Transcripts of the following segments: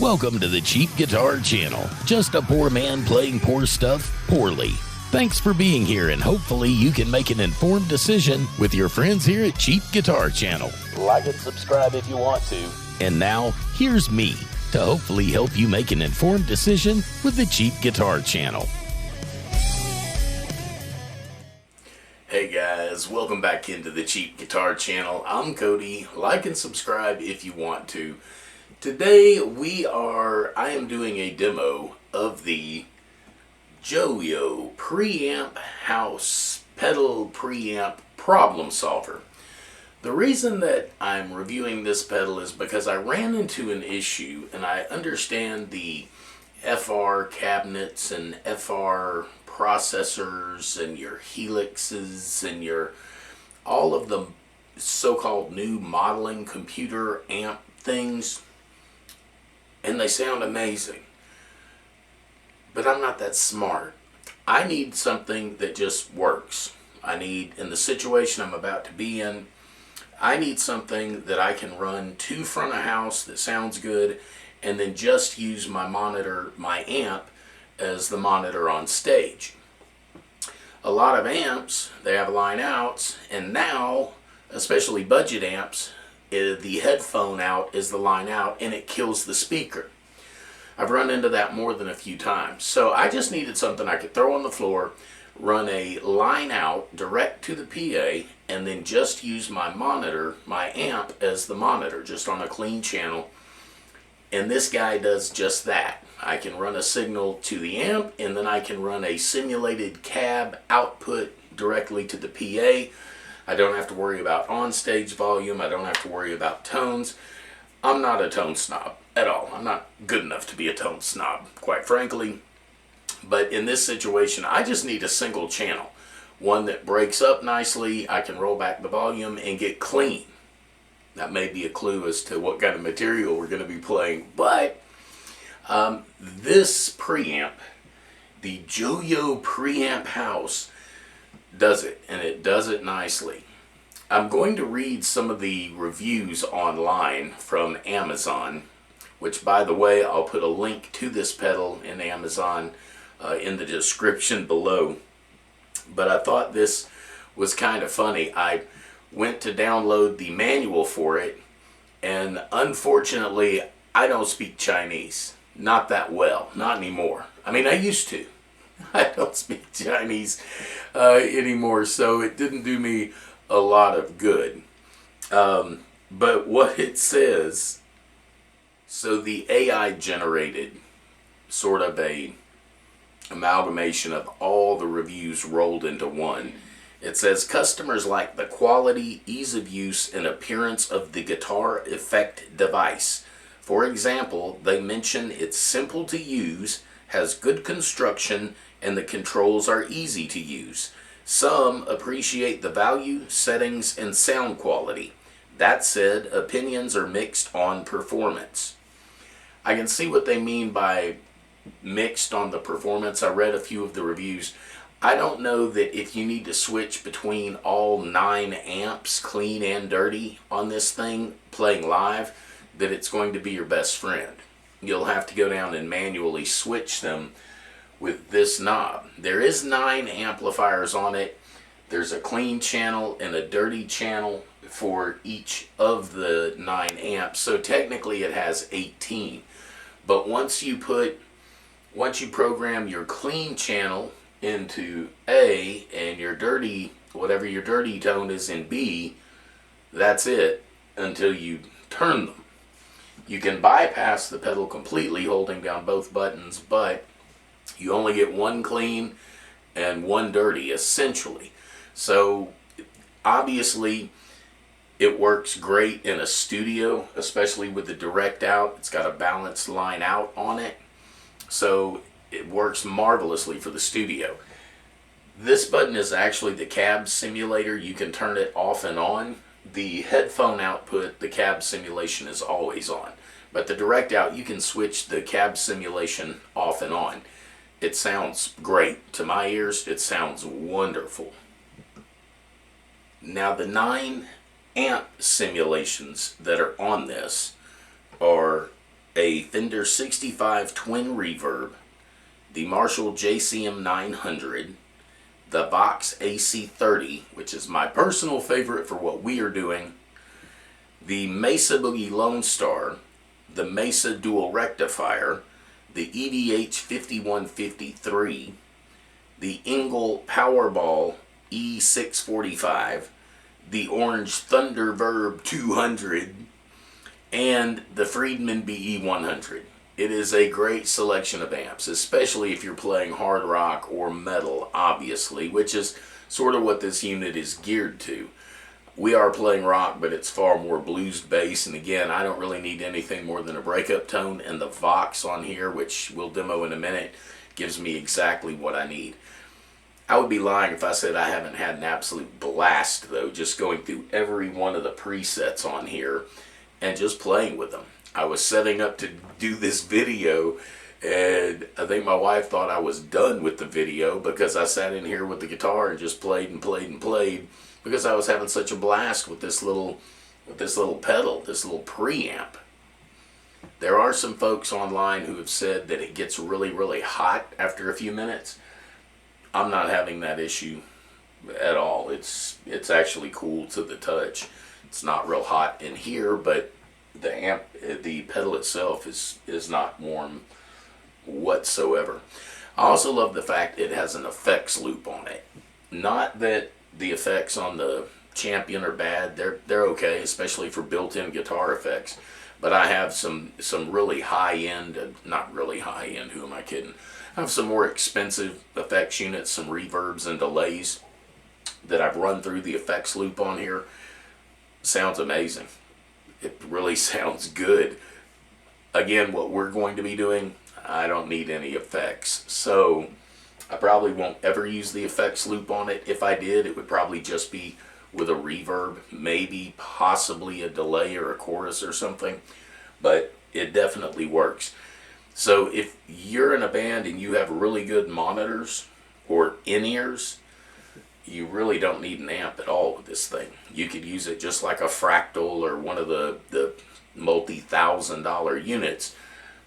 Welcome to the Cheap Guitar Channel. Just a poor man playing poor stuff poorly. Thanks for being here, and hopefully you can make an informed decision with your friends here at Cheap Guitar Channel. Like and subscribe if you want to. And now, here's me to hopefully help you make an informed decision with the Cheap Guitar Channel. Hey guys, welcome back into the Cheap Guitar Channel. I'm Cody. Like and subscribe if you want to. Today I am doing a demo of the Joyo Preamp House Pedal Preamp Problem Solver. The reason that I'm reviewing this pedal is because I ran into an issue, and I understand the FR cabinets and FR processors and your helixes and all of the so-called new modeling computer amp things, and they sound amazing. But I'm not that smart. I need something that just works. In the situation I'm about to be in, I need something that I can run to front of house that sounds good, and then just use my monitor, my amp, as the monitor on stage. A lot of amps, they have line outs, and now, especially budget amps, the headphone out is the line out, and it kills the speaker. I've run into that more than a few times. So I just needed something I could throw on the floor, run a line out direct to the PA, and then just use my monitor, my amp, as the monitor, just on a clean channel. And this guy does just that. I can run a signal to the amp, and then I can run a simulated cab output directly to the PA. I don't have to worry about on-stage volume. I don't have to worry about tones. I'm not a tone snob at all. I'm not good enough to be a tone snob, quite frankly. But in this situation, I just need a single channel. One that breaks up nicely. I can roll back the volume and get clean. That may be a clue as to what kind of material we're going to be playing. But this preamp, the Joyo Preamp House, does it, and it does it nicely. I'm going to read some of the reviews online from Amazon, which, by the way, I'll put a link to this pedal in Amazon in the description below. But I thought this was kind of funny. I went to download the manual for it, and unfortunately, I don't speak Chinese. Not that well. Not anymore. I mean, I used to. I don't speak Chinese anymore, so it didn't do me a lot of good. But what it says, so the AI generated sort of a amalgamation of all the reviews rolled into one. It says customers like the quality, ease of use, and appearance of the guitar effect device. For example, they mention it's simple to use, has good construction, and the controls are easy to use. Some appreciate the value, settings, and sound quality. That said, opinions are mixed on performance. I can see what they mean by mixed on the performance. I read a few of the reviews. I don't know that if you need to switch between all 9 amps, clean and dirty, on this thing, playing live, that it's going to be your best friend. You'll have to go down and manually switch them with this knob. There is 9 amplifiers on it. There's a clean channel and a dirty channel for each of the 9 amps. So technically it has 18. But once you program your clean channel into A and your dirty, whatever your dirty tone is, in B, that's it until you turn them. You can bypass the pedal completely holding down both buttons, but you only get 1 clean and 1 dirty, essentially. So obviously it works great in a studio, especially with the direct out. It's got a balanced line out on it, so it works marvelously for the studio. This button is actually the cab simulator. You can turn it off and on. The headphone output, the cab simulation, is always on. But the direct out, you can switch the cab simulation off and on. It sounds great. To my ears, it sounds wonderful. Now, the 9 amp simulations that are on this are a Fender 65 twin reverb, the Marshall JCM 900, the Vox AC30, which is my personal favorite for what we are doing, the Mesa Boogie Lone Star, the Mesa Dual Rectifier, the EVH 5153, the Engel Powerball E645, the Orange Thunderverb 200, and the Friedman BE100. It is a great selection of amps, especially if you're playing hard rock or metal, obviously, which is sort of what this unit is geared to. We are playing rock, but it's far more blues based, and again, I don't really need anything more than a breakup tone, and the Vox on here, which we'll demo in a minute, gives me exactly what I need. I would be lying if I said I haven't had an absolute blast, though, just going through every one of the presets on here and just playing with them. I was setting up to do this video, and I think my wife thought I was done with the video because I sat in here with the guitar and just played and played and played because I was having such a blast with this little pedal, this little preamp. There are some folks online who have said that it gets really, really hot after a few minutes. I'm not having that issue at all. It's actually cool to the touch. It's not real hot in here, but the pedal itself is not warm whatsoever. I also love the fact it has an effects loop on it. Not that the effects on the Champion are bad. They're okay, especially for built-in guitar effects. But I have some really high-end, not really high-end, who am I kidding? I have some more expensive effects units, some reverbs and delays that I've run through the effects loop on here. Sounds amazing. It really sounds good. Again, what we're going to be doing, I don't need any effects. So I probably won't ever use the effects loop on it. If I did, it would probably just be with a reverb, maybe possibly a delay or a chorus or something. But it definitely works. So if you're in a band and you have really good monitors or in-ears, you really don't need an amp at all with this thing. You could use it just like a Fractal or one of the multi-$1,000 units.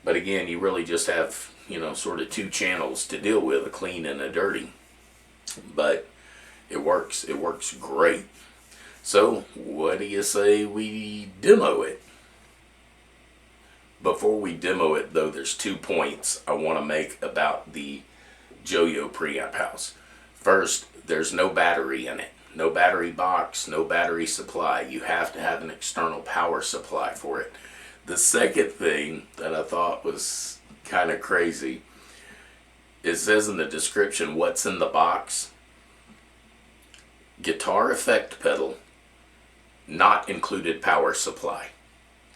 But again, you really just have, sort of two channels to deal with, a clean and a dirty. But it works. It works great. So what do you say we demo it? Before we demo it, though, there's 2 points I want to make about the Joyo Preamp House. First, there's no battery in it. No battery box, no battery supply. You have to have an external power supply for it. The second thing that I thought was kind of crazy, it says in the description what's in the box. Guitar effect pedal, not included power supply.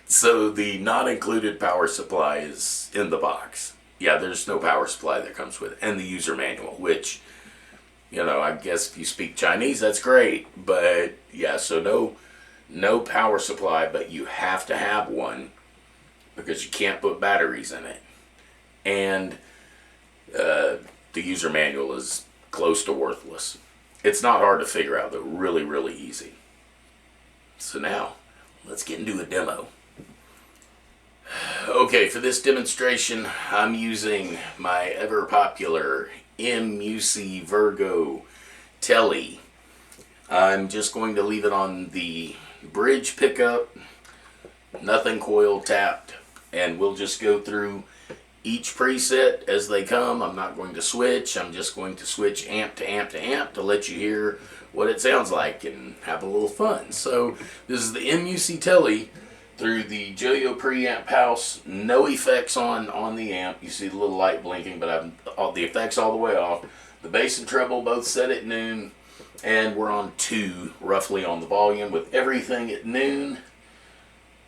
So the not included power supply is in the box. Yeah, there's no power supply that comes with it. And the user manual, which, I guess if you speak Chinese, that's great. But yeah, so no power supply, but you have to have one because you can't put batteries in it. And the user manual is close to worthless. It's not hard to figure out, though. Really, really easy. So now, let's get into a demo. Okay, for this demonstration, I'm using my ever popular MUC Virgo Telly. I'm just going to leave it on the bridge pickup, nothing coil tapped, and we'll just go through each preset as they come. I'm not going to switch. I'm just going to switch amp to amp to amp to let you hear what it sounds like and have a little fun. So this is the MUC Telly through the Joyo Preamp House. No effects on the amp. You see the little light blinking, but I've all the effects all the way off. The bass and treble both set at noon, and we're on 2 roughly on the volume with everything at noon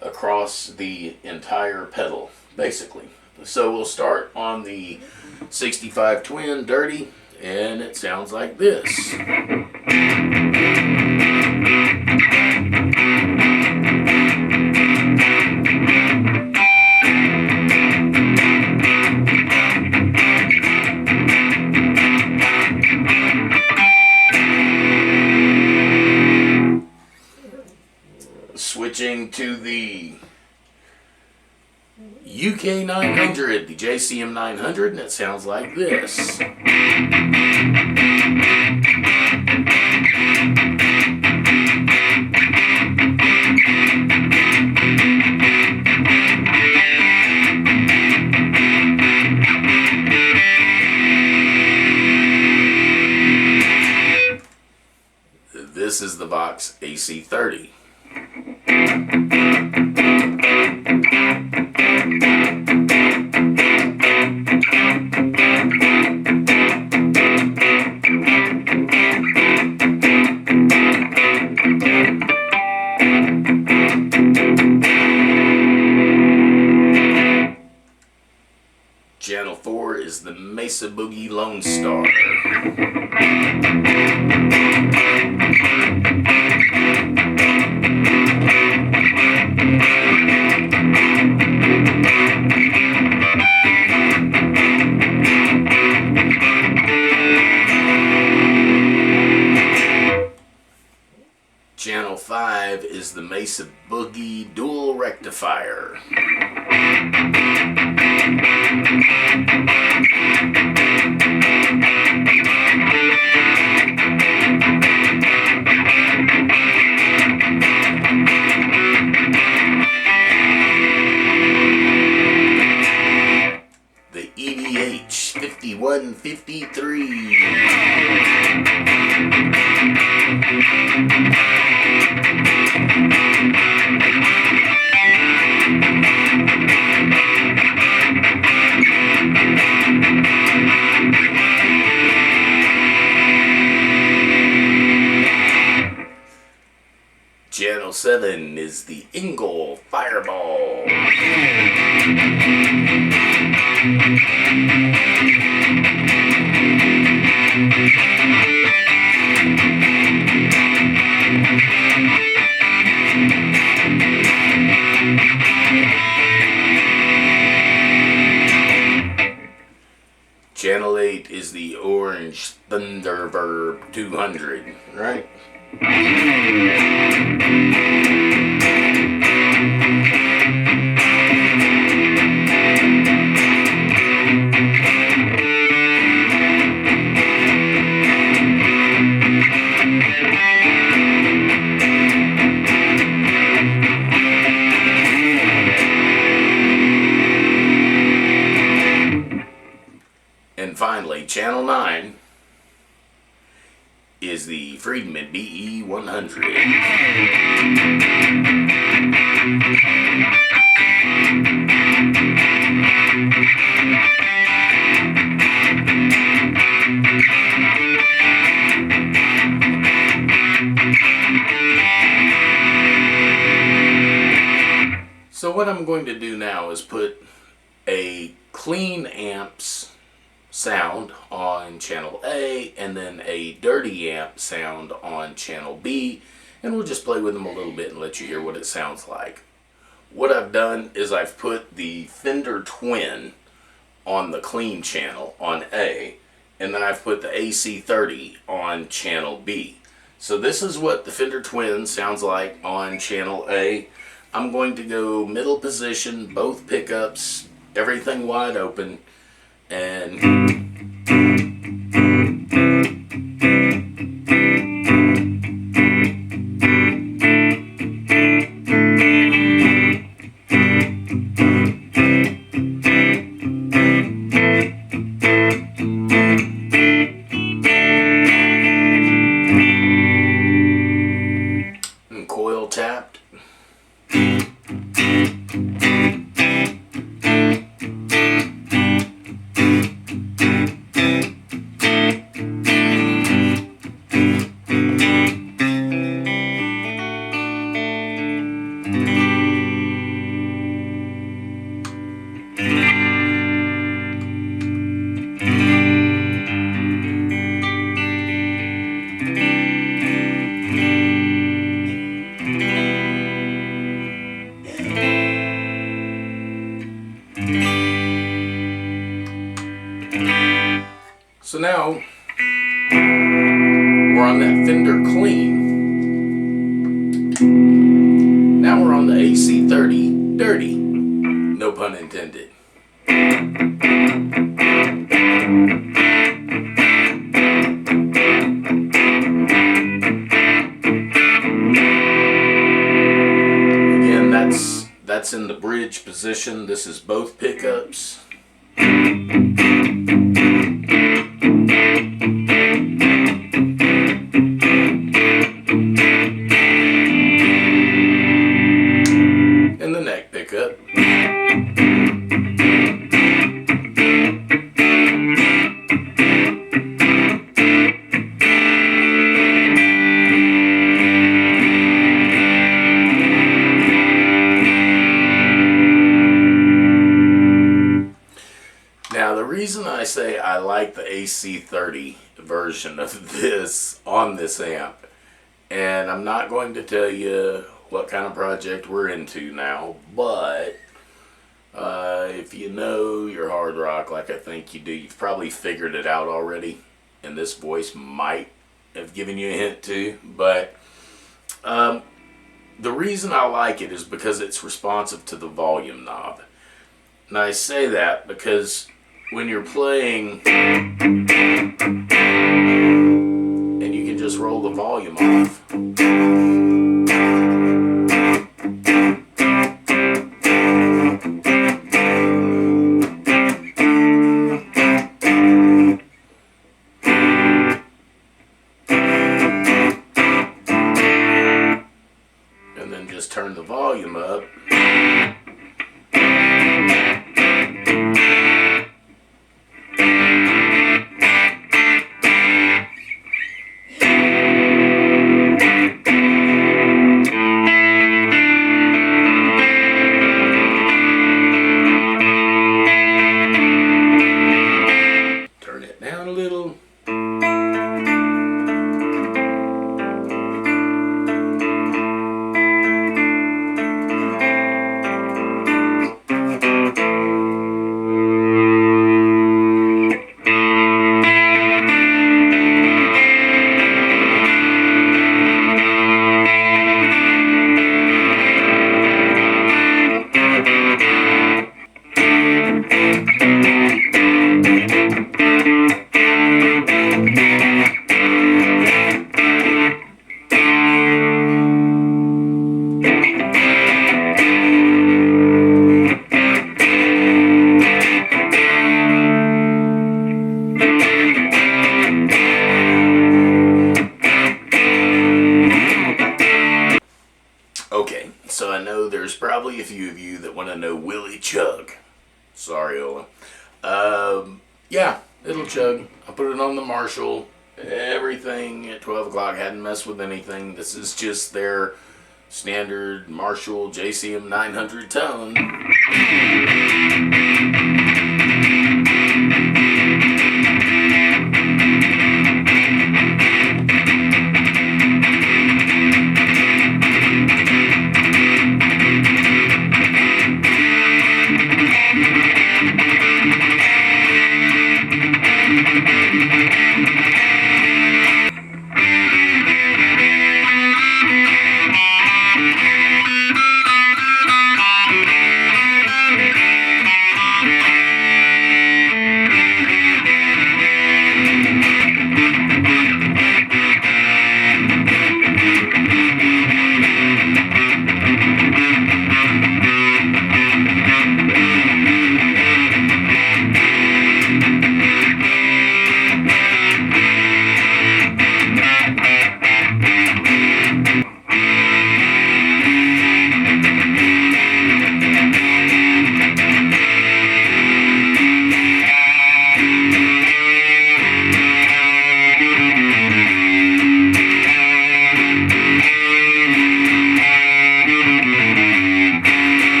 across the entire pedal, basically. So we'll start on the 65 twin dirty, and it sounds like this. Switching to the UK 900, the JCM 900, and it sounds like this. This is the Vox AC30. Channel 4 is the Mesa Boogie Lone Star. Channel 5 is the Mesa Boogie Dual Rectifier. The EVH 5153. Channel 7 is the Ingle Fireball. Channel 8 is the Orange Thunderverb 200, right? And finally, Channel 9 is the Friedman BE100. So what I'm going to do now is put a clean amps sound on channel A and then a dirty amp sound on channel B, and we'll just play with them a little bit and let you hear what it sounds like. What I've done is I've put the Fender Twin on the clean channel on A, and then I've put the AC30 on channel B. So this is what the Fender Twin sounds like on channel A. I'm going to go middle position, both pickups, everything wide open, and coil tapped. So now we're on that Fender clean. Now we're on the AC30 dirty. No pun intended. intended. Again, that's in the bridge position. This is both pickups. And the neck pickup. Now, the reason I say I like the AC30 version of this on this amp, and I'm not going to tell you what kind of project we're into now, but if you know your hard rock like I think you do, you've probably figured it out already, and this voice might have given you a hint too, but the reason I like it is because it's responsive to the volume knob. And I say that because when you're playing and you can just roll the volume off, and then just turn the volume up, turn it down a little. Okay, so I know there's probably a few of you that want to know, will it chug? Sorry, Ola. Yeah, it'll chug. I put it on the Marshall. Everything at 12 o'clock, hadn't messed with anything. This is just their standard Marshall JCM 900 tone.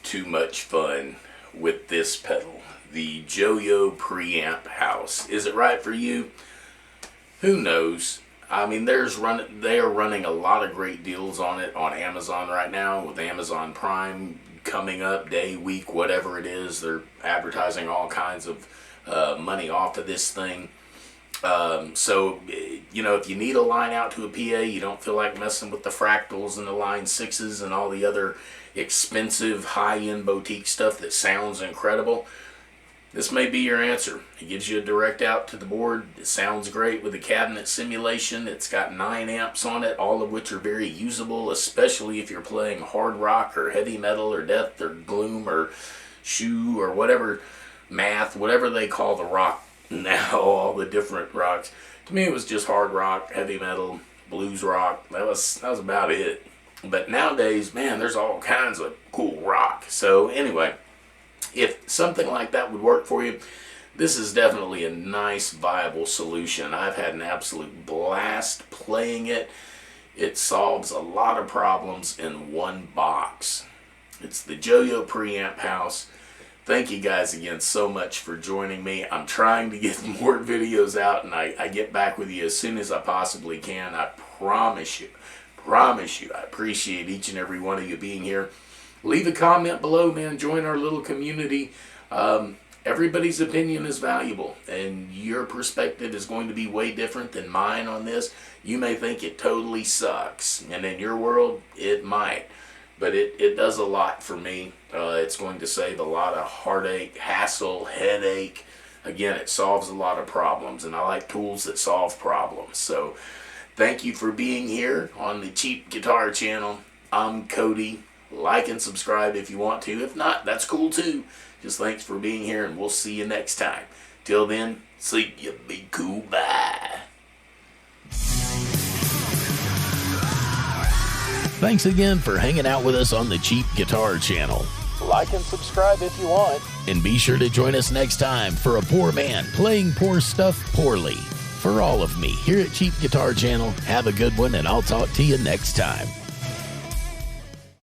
Too much fun with this pedal, the Joyo Preamp House. Is it right for you? Who knows? I mean, they are running a lot of great deals on it on Amazon right now, with Amazon Prime coming up, day, week, whatever it is. They're advertising all kinds of money off of this thing. So, you know, if you need a line out to a PA, you don't feel like messing with the Fractals and the Line 6s and all the other expensive high-end boutique stuff that sounds incredible, this may be your answer. It gives you a direct out to the board. It sounds great with the cabinet simulation. It's got 9 amps on it, all of which are very usable, especially if you're playing hard rock or heavy metal or death or gloom or shoe or whatever, math, whatever they call the rock now, all the different rocks. To me, it was just hard rock, heavy metal, blues rock. That was about it. But nowadays, man, there's all kinds of cool rock. So anyway, if something like that would work for you, this is definitely a nice, viable solution. I've had an absolute blast playing it. It solves a lot of problems in one box. It's the Joyo Preamp House. Thank you guys again so much for joining me. I'm trying to get more videos out, and I get back with you as soon as I possibly can. I promise you, I appreciate each and every one of you being here. Leave a comment below, man. Join our little community. Everybody's opinion is valuable, and your perspective is going to be way different than mine on this. You may think it totally sucks, and in your world, it might. But it does a lot for me. It's going to save a lot of heartache, hassle, headache. Again, it solves a lot of problems, and I like tools that solve problems. So thank you for being here on the Cheap Guitar channel. I'm Cody. Like and subscribe if you want to. If not, that's cool too. Just thanks for being here, and we'll see you next time. Till then, see you, be cool, bye. Thanks again for hanging out with us on the Cheap Guitar channel. Like and subscribe if you want. And be sure to join us next time for a poor man playing poor stuff poorly. For all of me here at Cheap Guitar channel, have a good one, and I'll talk to you next time.